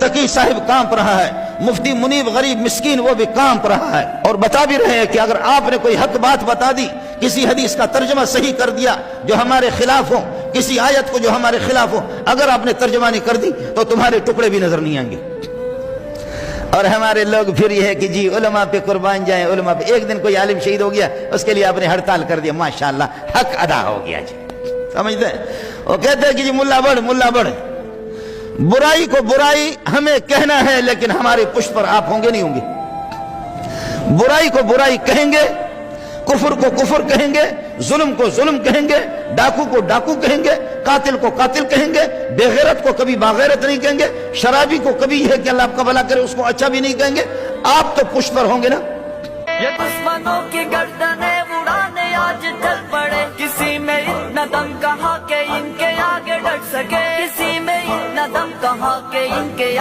تقی صاحب کانپ رہا ہے، مفتی منیب غریب مسکین وہ بھی کانپ رہا ہے، اور بتا بھی رہے ہیں کہ اگر آپ نے کوئی حق بات بتا دی، کسی حدیث کا ترجمہ صحیح کر دیا جو ہمارے خلاف ہو، کسی آیت کو جو ہمارے خلاف ہو، اگر آپ نے ترجمہ نہیں کر دی تو تمہارے ٹکڑے بھی نظر نہیں آئیں گے۔ اور ہمارے لوگ پھر یہ ہے کہ جی علماء پہ قربان جائیں، علماء پہ۔ ایک دن کوئی عالم شہید ہو گیا، اس کے لیے آپ نے ہڑتال کر دیا، ماشاءاللہ حق ادا ہو گیا جی، سمجھتے ہیں؟ وہ کہتے ہیں کہ جی ملا بڑھ، برائی کو برائی ہمیں کہنا ہے لیکن ہمارے پشت پر آپ ہوں گے نہیں ہوں گے۔ برائی کو برائی کہیں گے، کفر کو کفر کہیں گے، ظلم کو ظلم کہیں گے، ڈاکو کو ڈاکو کہیں گے، قاتل کو قاتل کہیں گے، بے غیرت کو کبھی باغیرت نہیں کہیں گے، شرابی کو کبھی یہ کہ اللہ آپ کا بھلا کرے اس کو اچھا بھی نہیں کہیں گے۔ آپ تو پشت پر ہوں گے نا۔ یہ دشمنوں کی گردنیں اڑانے آج چل پڑے، کسی میں اتنا دم کہاں کہ ان کے آگے ڈٹ سکے، کسی میں اتنا دم کہاں کہ ان کے